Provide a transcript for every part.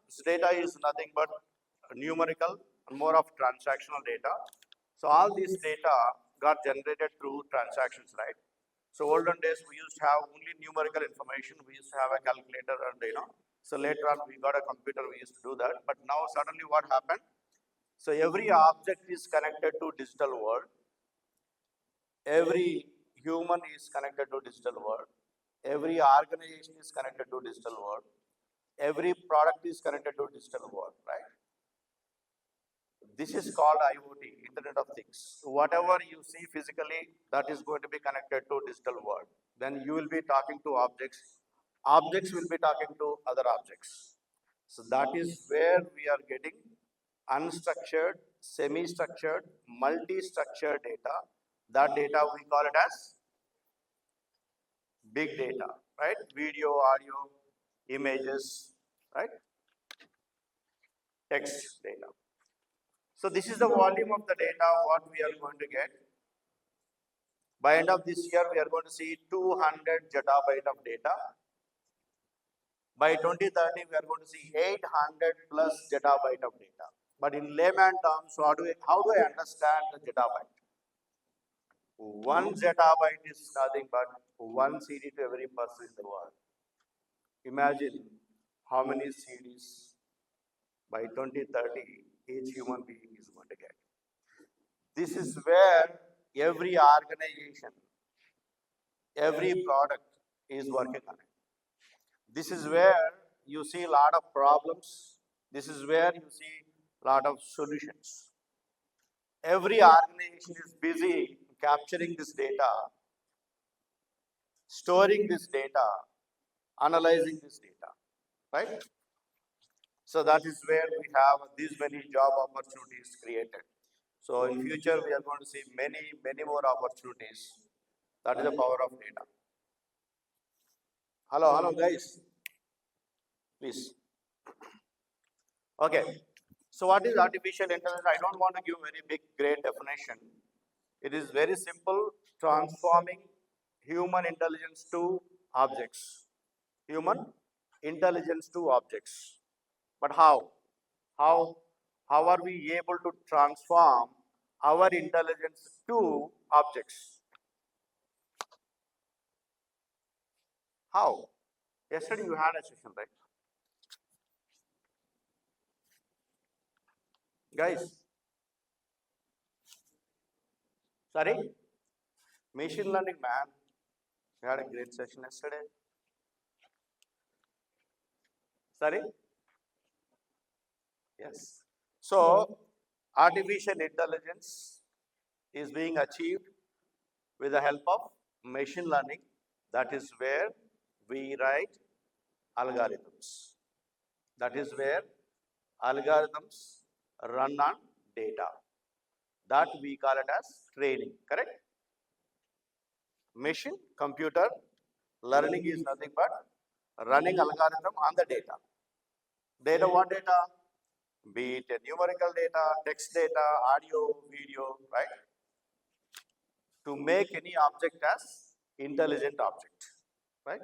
This data is nothing but numerical and more of transactional data. So all this data got generated through transactions, right? So olden days we used to have only numerical information. We used to have a calculator and So later on we got a computer. We used to do that. But now suddenly what happened? So every object is connected to digital world. Every human is connected to digital world. Every organization is connected to digital world. Every product is connected to digital world, right? This is called IoT, Internet of Things. Whatever you see physically, that is going to be connected to digital world. Then you will be talking to objects. Objects will be talking to other objects. So that is where we are getting unstructured, semi-structured, multi-structured data. That data we call it as big data, right? Video, audio, images, right? Text data. So this is the volume of the data what we are going to get. By end of this year, we are going to see 200 zettabyte of data. By 2030, we are going to see 800 plus zettabyte of data. But in layman terms, how do I understand the zettabyte? 1 zettabyte is nothing but 1 CD to every person in the world. Imagine how many CDs by 2030 each human being is going to get. This is where every organization, every product is working on it. This is where you see a lot of problems. This is where you see a lot of solutions. Every organization is busy capturing this data, storing this data, analyzing this data, right? So that is where we have these many job opportunities created. So in future, we are going to see many more opportunities. That is the power of data. Hello guys. Please. Okay. So what is artificial intelligence? I don't want to give very big, great definition. It is very simple, transforming human intelligence to objects. Human intelligence to objects. But how? How are we able to transform our intelligence to objects? How? Yesterday you had a session, right? Guys, sorry? Machine learning, man. We had a great session yesterday. Sorry? Yes. So, artificial intelligence is being achieved with the help of machine learning. That is where we write algorithms. That is where algorithms run on data. That we call it as training, correct? Machine, computer, learning is nothing but running algorithm on the data. Data, what data? Be it numerical data, text data, audio, video, right? To make any object as intelligent object, right?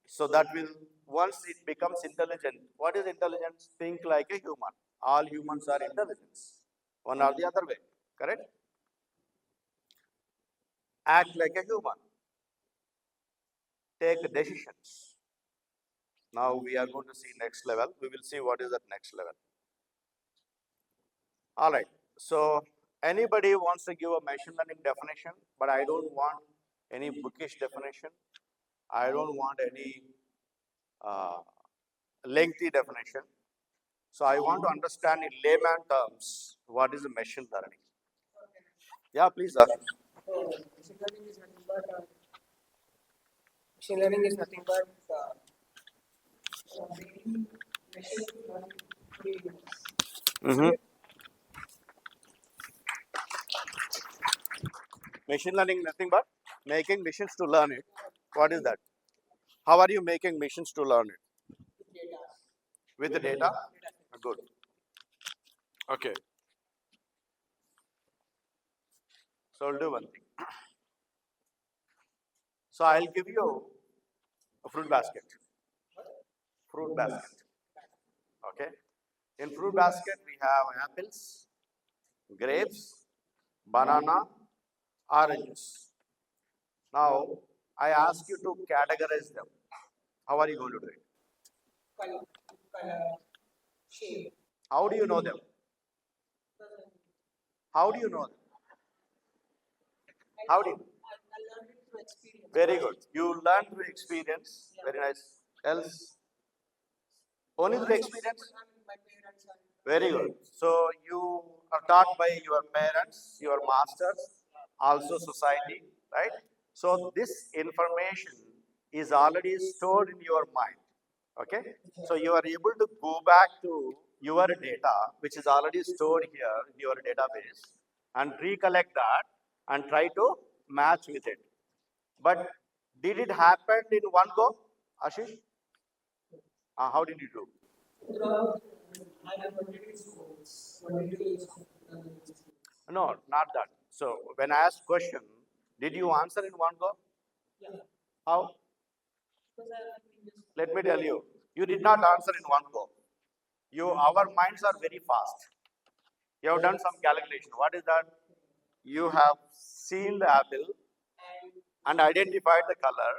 So that will, once it becomes intelligent, what is intelligence? Think like a human. All humans are intelligent, one or the other way, correct? Act like a human. Take decisions. Now we are going to see next level. We will see what is that next level. All right. So anybody wants to give a machine learning definition, but I don't want any bookish definition. I don't want any lengthy definition. So I want to understand in layman terms what is a machine learning. Yeah, please. Machine learning is nothing but Machine learning nothing but making machines to learn it. What is that? How are you making machines to learn it? With the data? Good. Okay. So I'll do one thing. So I'll give you a fruit basket. Fruit basket. Okay. In fruit basket, we have apples, grapes, banana, oranges. Now, I ask you to categorize them. How are you going to do it? Color, shape. How do you know them? How do you know them? How do you? I learned it through experience. Very good. You learn through experience. Very nice. Else? Only through experience? My parents are Very good. So you are taught by your parents, your masters, also society, right? So this information is already stored in your mind. Okay? So you are able to go back to your data, which is already stored here in your database, and recollect that and try to match with it. But did it happen in one go, Ashish? How did you do? throughout. I have already schools. What did you use? No, not that. So when I asked question, did you answer in one go? Yeah. How? Because I have previous. Let me tell you, you did not answer in one go. Our minds are very fast. You have done some calculation. What is that? You have seen the apple and identified the color,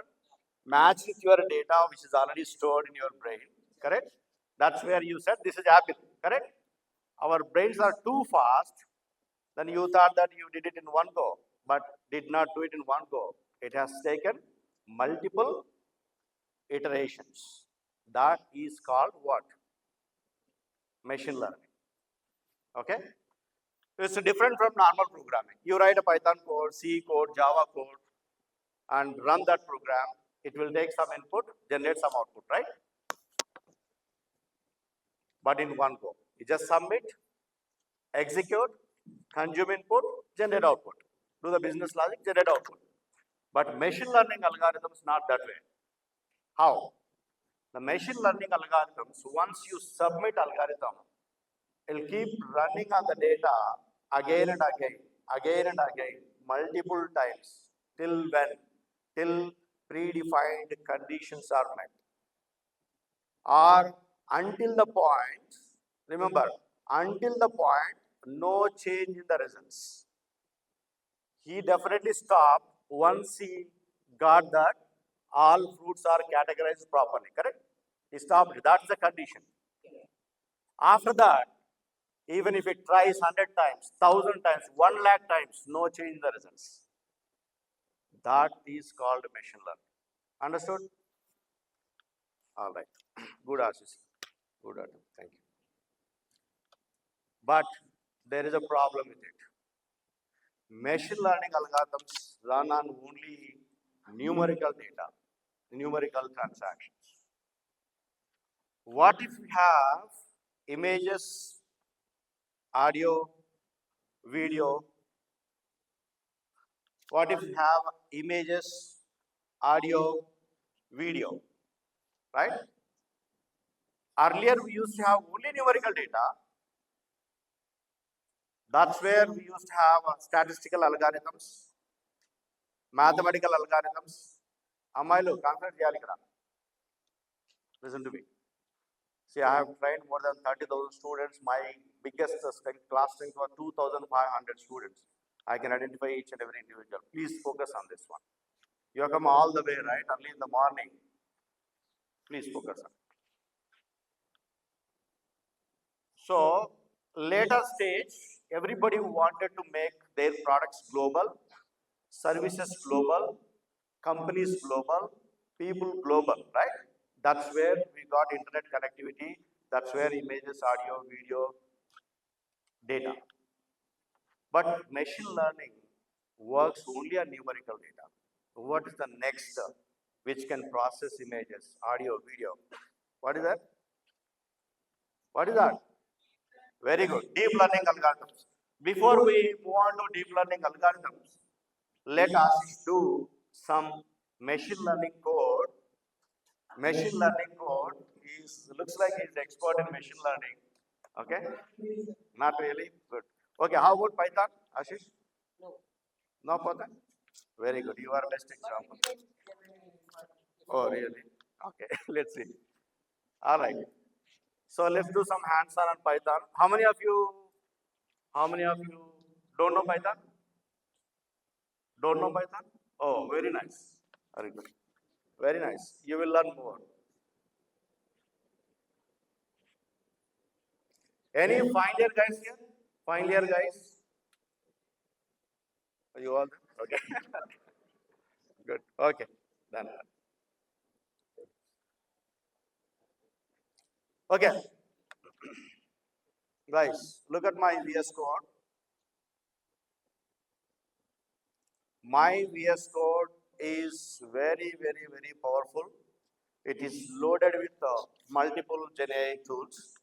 matched with your data which is already stored in your brain. Correct? That's where you said this is apple. Correct? Our brains are too fast. Then you thought that you did it in one go, but did not do it in one go. It has taken multiple iterations. That is called what? Machine learning. Okay? It's different from normal programming. You write a Python code, C code, Java code, and run that program. It will take some input, generate some output, right? But in one go. You just submit, execute, consume input, generate output. Do the business logic, generate output. But machine learning algorithms not that way. How? The machine learning algorithms, once you submit algorithm, it'll keep running on the data again and again and again, multiple times, till when? Till predefined conditions are met. Or until the point, remember, until the point, no change in the results. He definitely stopped once he got that all fruits are categorized properly, correct? He stopped, that's the condition. After that, even if it tries 100 times, 1000 times, 1 lakh times, no change in the results. That is called machine learning. Understood? All right. Good, Ashish. Good, Adam. Thank you. But there is a problem with it. Machine learning algorithms run on only numerical data, numerical transactions. What if we have images, audio, video? What if we have images, audio, video, right? Earlier we used to have only numerical data. That's where we used to have statistical algorithms, mathematical algorithms. Amailu, concentrate cheyali ikkada. Listen to me. See, I have trained more than 30,000 students. My biggest class strength was 2,500 students. I can identify each and every individual. Please focus on this one. You have come all the way, right? Early in the morning. Please focus on. So, later stage, everybody wanted to make their products global, services global, companies global, people global, right? That's where we got internet connectivity. That's where images, audio, video, data. But machine learning works only on numerical data. What is the next which can process images, audio, video? What is that? What is that? Very good. Deep learning algorithms. Before we move on to deep learning algorithms, let us do some machine learning code. Machine learning code is looks like he's expert in machine learning. Okay? Not really? Good. Okay, how about Python, Ashish? No. No Python? Very good. You are best example. Oh, really? Okay, let's see. All right. So let's do some hands-on on Python. How many of you don't know Python? Don't know Python? Oh, very nice. Very good. Very nice. You will learn more. Any final year guys here? Final year guys? Are you all there? Okay. Good. Okay. Done. Okay. Guys, look at my VS Code. My VS Code is very, very, very powerful. It is loaded with multiple GenAI tools.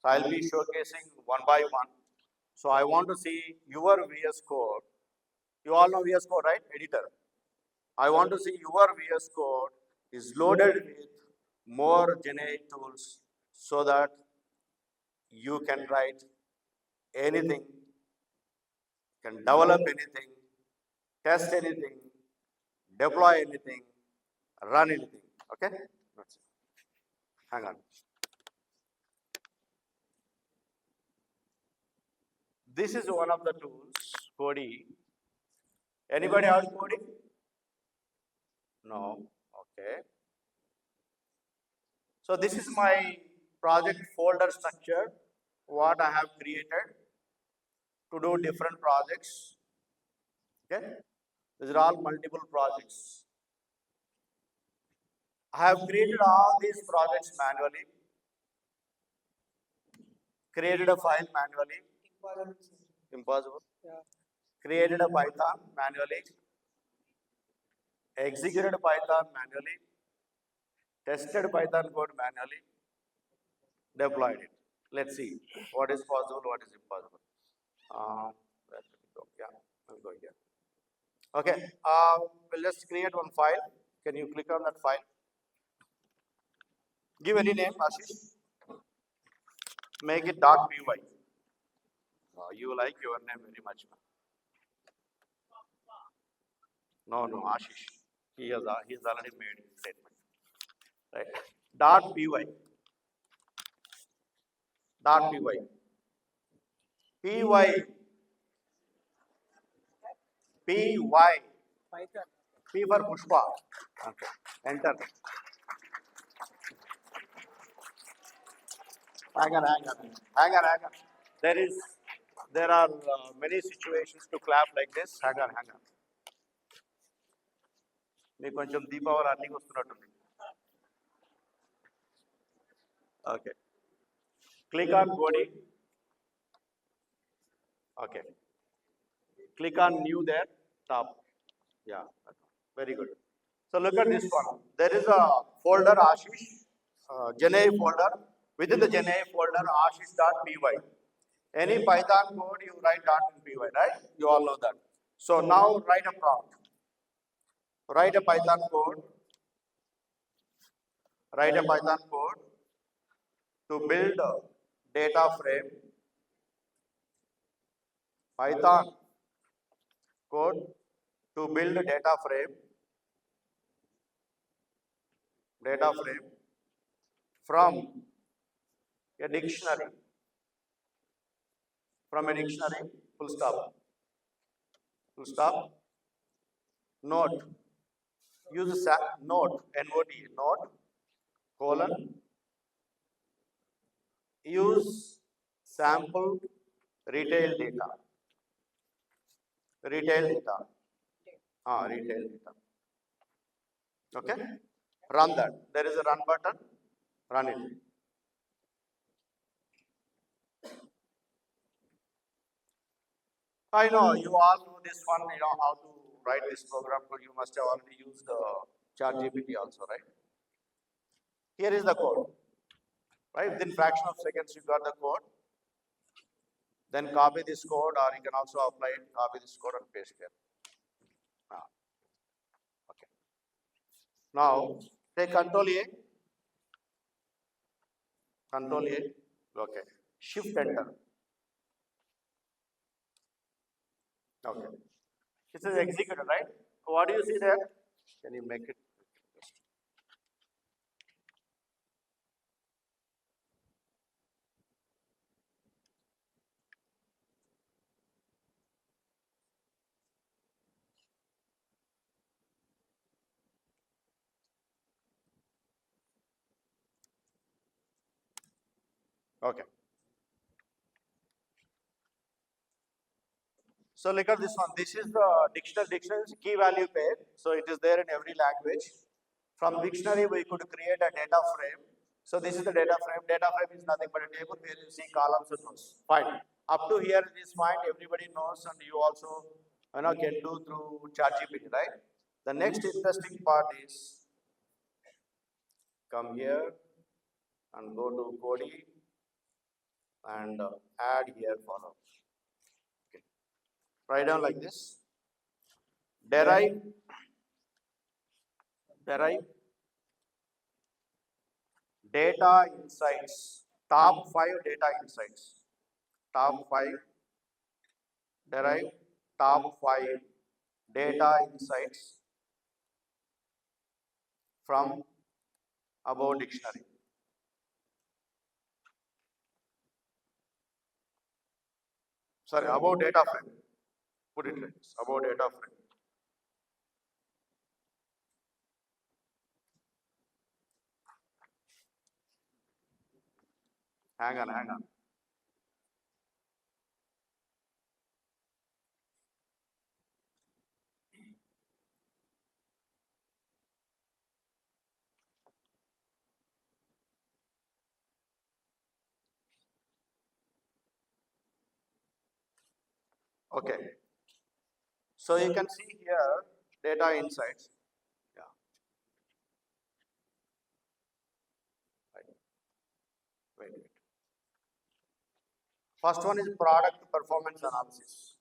So I'll be showcasing one by one. So I want to see your VS Code. You all know VS Code, right? Editor. I want to see your VS Code is loaded with more GenAI tools so that you can write anything, can develop anything, test anything, deploy anything, run anything. Okay? That's it. Hang on. This is one of the tools, Cody. Anybody have Cody? No. Okay. So this is my project folder structure, what I have created to do different projects. Okay. These are all multiple projects. I have created all these projects manually, created a file manually, impossible. Yeah. Created a Python manually, executed Python manually, tested Python code manually, deployed it. Let's see what is possible, what is impossible. Where did it go? Yeah, I'm going here. Okay, we'll just create one file. Can you click on that file? Give any name, Ashish. Make it .py. You like your name very much. No, no, Ashish. He's already made statement. Right. .py. .py. Py. Py. Python. P for Pushpa. Okay. Enter. Hang on. There are many situations to clap like this. Hang on. మీకు కొంచెం Deepavali earning వస్తున్నట్టుంది. Okay. Click on body. Okay. Click on new there, top. Yeah. Very good. So look at this one. There is a folder Ashish, GenAI folder. Within the GenAI folder, ashish.py. Any Python code you write .py, right? You all know that. So now write a prompt. Write a Python code. Write a Python code to build a data frame. Python code to build a data frame from a dictionary. From a dictionary, full stop. Full stop. Note. Use note, NOT, note, colon. Use sample retail data. Retail data. Retail data. Okay? Run that. There is a run button. Run it. I know you all know this one, you know how to write this program, but you must have already used ChatGPT also, right? Here is the code. Right? Within fraction of seconds you got the code. Then copy this code, or you can also apply it, copy this code and paste here. Okay. Now take Control A. Control A. Okay. Shift Enter. Okay. This is executed, right? What do you see there? Can you make it? Okay. So look at this one. This is the dictionary key value pair. So it is there in every language. From dictionary, we could create a data frame. So this is the data frame. Data frame is nothing but a table where you see columns and rows. Fine. Up to here it is fine. Everybody knows, and you also can do through ChatGPT, right? The next interesting part is come here and go to Cody and add here follow. Okay. Write down like this. Derive data insights, top 5 data insights, top 5, derive top 5 data insights from above dictionary. Sorry, above data frame. Put it like this, above data frame. Hang on. Okay. So you can see here data insights. Yeah. Wait. First one is product performance analysis,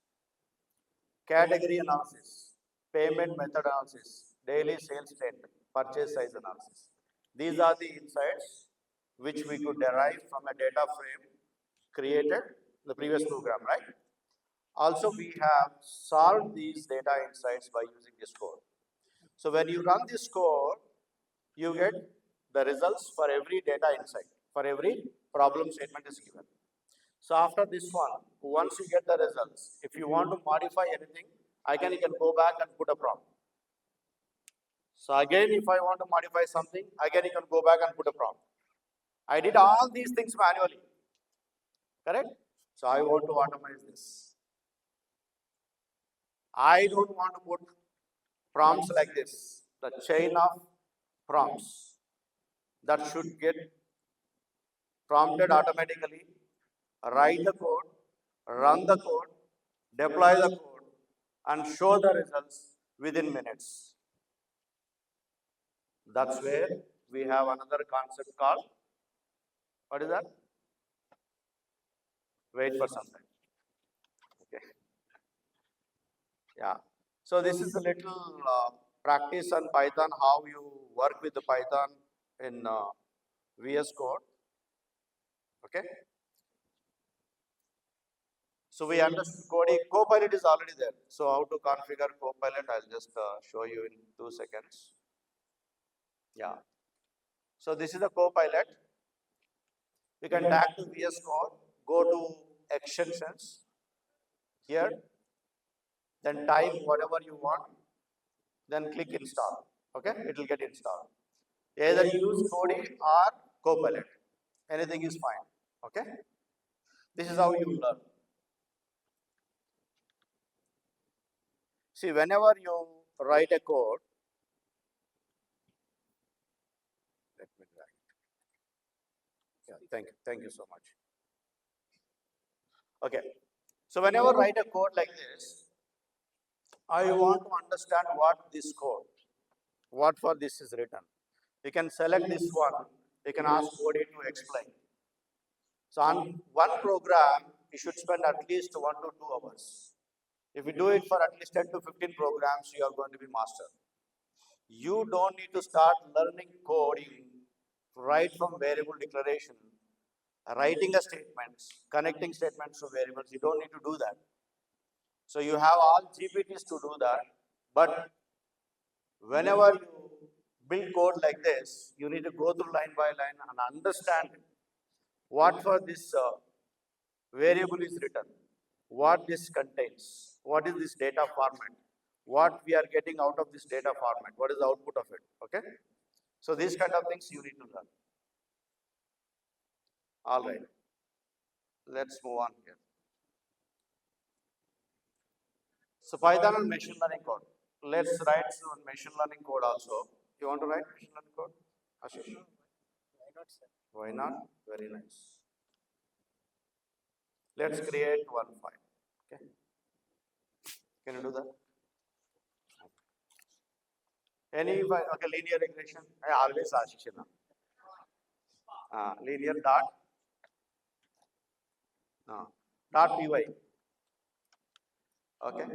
category analysis, payment method analysis, daily sales trend, purchase size analysis. These are the insights which we could derive from a data frame created in the previous program, right? Also, we have solved these data insights by using this code. So when you run this code, you get the results for every data insight, for every problem statement is given. So after this one, once you get the results, if you want to modify anything, you can go back and put a prompt. So again, if I want to modify something, again you can go back and put a prompt. I did all these things manually, correct? So I want to automate this. I don't want to put prompts like this, the chain of prompts that should get prompted automatically, write the code, run the code, deploy the code, and show the results within minutes. That's where we have another concept called, what is that? Wait for some time. Okay. Yeah. So this is a little practice on Python, how you work with the Python in VS Code. Okay. So we understood coding. Copilot is already there. So how to configure Copilot? I'll just show you in 2 seconds. Yeah. So this is the Copilot. You can tag to VS Code, go to extensions here, then type whatever you want, then click install. Okay, it will get installed. Either use Kodi or Copilot. Anything is fine. Okay, this is how you learn. See, whenever you write a code, let me write. Yeah, thank you so much. Okay, so whenever write a code like this, I want to understand what this code, what for this is written. You can select this one. You can ask Kodi to explain. So on one program, you should spend at least 1 to 2 hours. If you do it for at least 10 to 15 programs, you are going to be master. You don't need to start learning coding right from variable declaration, writing a statements, connecting statements to variables. You don't need to do that. So you have all GPTs to do that. But whenever you build code like this, you need to go through line by line and understand what for this variable is written, what this contains, what is this data format, what we are getting out of this data format, what is the output of it, okay? So these kind of things you need to learn. All right. let's move on here. So Python and machine learning code. Let's write some machine learning code also. You want to write machine learning code? Ashish? Why not, sir? Why not? Very nice. Let's create one file. Okay. Can you do that? Any file, okay, linear regression. I always Ashish. Linear dot dot py. Okay.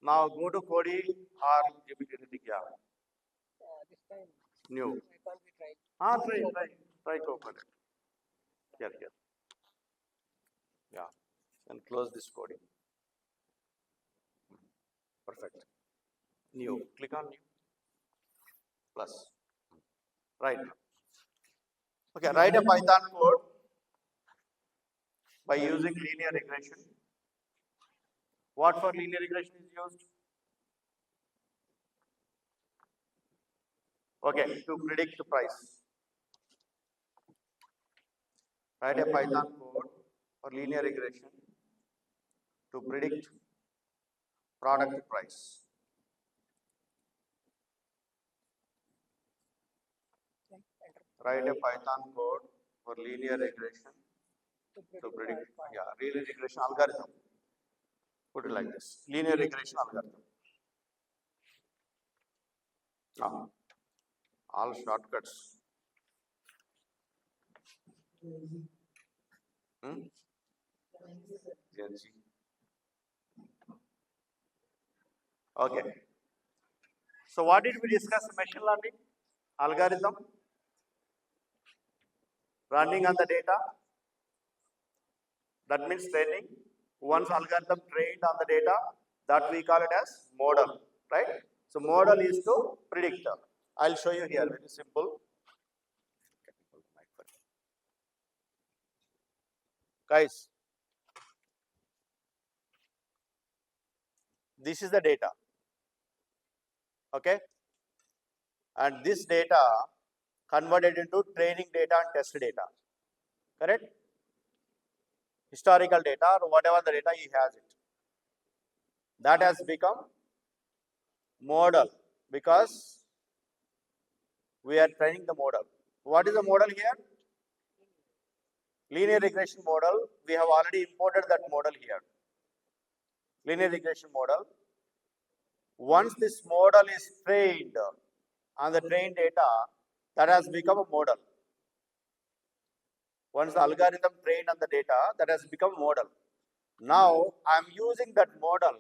Now go to Kodi or GPT. Yeah. This time, New. why can't we try? Try to open it. Here. Yeah. And close this coding. Perfect. New. Click on new. Plus. Right. Okay. Write a Python code by using linear regression. What for linear regression is used? Okay. To predict the price. Write a Python code for linear regression to predict product price. Write a Python code for linear regression to predict, linear regression algorithm. Put it like this, linear regression algorithm. All shortcuts. Gen Z. Okay. So what did we discuss? Machine learning algorithm running on the data. That means training. Once algorithm trained on the data, that we call it as model, right? So model is to predict. I'll show you here, very simple. Guys, this is the data, okay? And this data converted into training data and test data, correct? Historical data or whatever the data he has it. That has become model because we are training the model. What is the model here? Linear regression model. We have already imported that model here. Linear regression model. Once this model is trained on the trained data, that has become a model. Once the algorithm trained on the data, that has become a model. Now I am using that model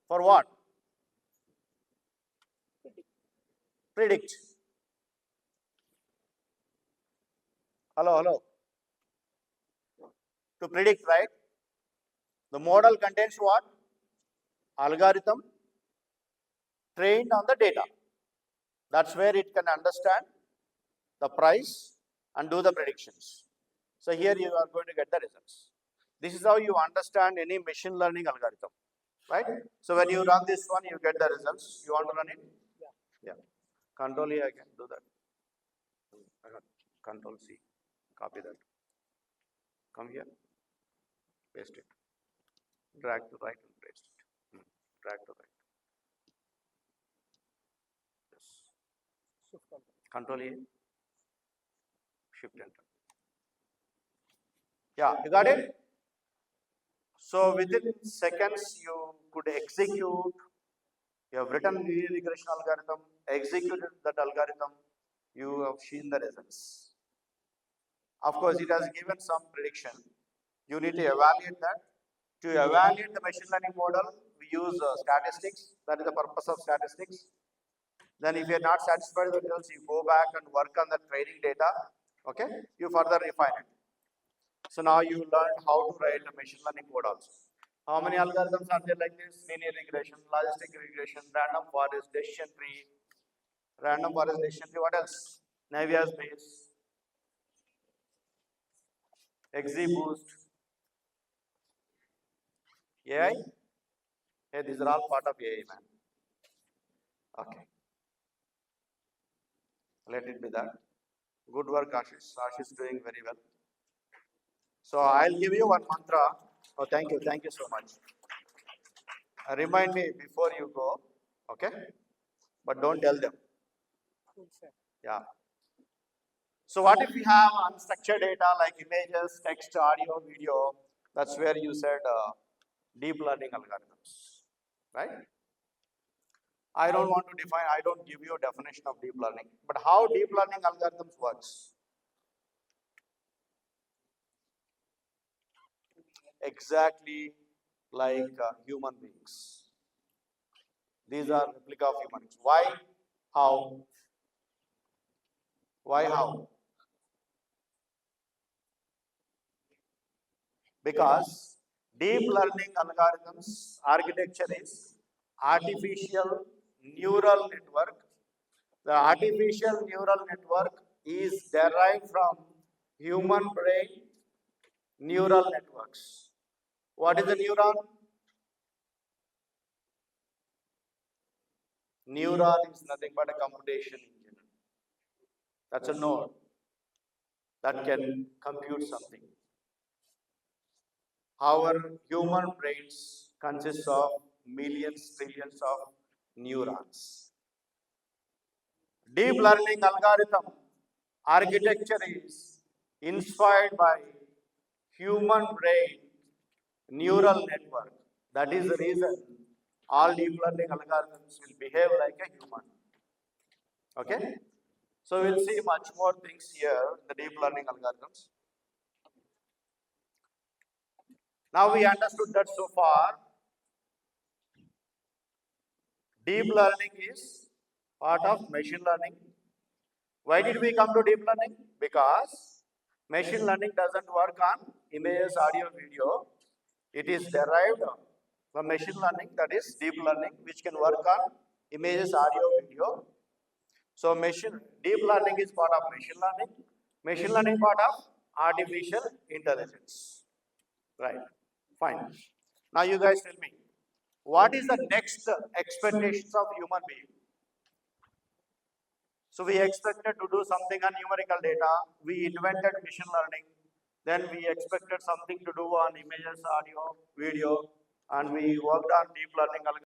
for what? Predict. Hello. To predict, right? The model contains what? Algorithm trained on the data. That's where it can understand the price and do the predictions. So here you are going to get the results. This is how you understand any machine learning algorithm, right? So when you run this one, you get the results. You want to run it? Yeah. Control E, I can do that. Control C, copy that. Come here, paste it. Drag to right and paste it. Drag to right. Yes. Control E, shift enter. Yeah, you got it? So within seconds you could execute. You have written linear regression algorithm, executed that algorithm, you have seen the results. Of course, it has given some prediction. You need to evaluate that. To evaluate the machine learning model, we use statistics. That is the purpose of statistics. Then if you are not satisfied with the results, you go back and work on the training data. Okay, you further refine it. So now you learned how to write a machine learning code also. How many algorithms are there like this? Linear regression, logistic regression, random forest, decision tree, what else? Navier Bayes, XGBoost, AI. Hey, these are all part of AI, man. Okay. Let it be that. Good work, Ashish. Ashish is doing very well. So I'll give you one mantra. Oh, thank you so much. Remind me before you go, okay? But don't tell them. Yeah. So what if we have unstructured data like images, text, audio, video? That's where you said deep learning algorithms, right? I don't want to define, I don't give you a definition of deep learning, but how deep learning algorithms works? Exactly like human beings. These are replica of human beings. Why? How? Why how? Because deep learning algorithms architecture is artificial neural network. The artificial neural network is derived from human brain neural networks. What is a neuron? Neuron is nothing but a computation engine. That's a node that can compute something. Our human brains consists of millions, trillions of neurons. Deep learning algorithm architecture is inspired by human brain neural network. That is the reason all deep learning algorithms will behave like a human. Okay? So we'll see much more things here, the deep learning algorithms. Now we understood that so far, deep learning is part of machine learning. Why did we come to deep learning? Because machine learning doesn't work on images, audio, video. It is derived from machine learning, that is deep learning, which can work on images, audio, video. So deep learning is part of machine learning. Machine learning part of artificial intelligence. Right. Fine. Now you guys tell me, what is the next expectations of human being? So we expected to do something on numerical data. We invented machine learning. Then we expected something to do on images, audio, video, and we worked on deep learning algorithms.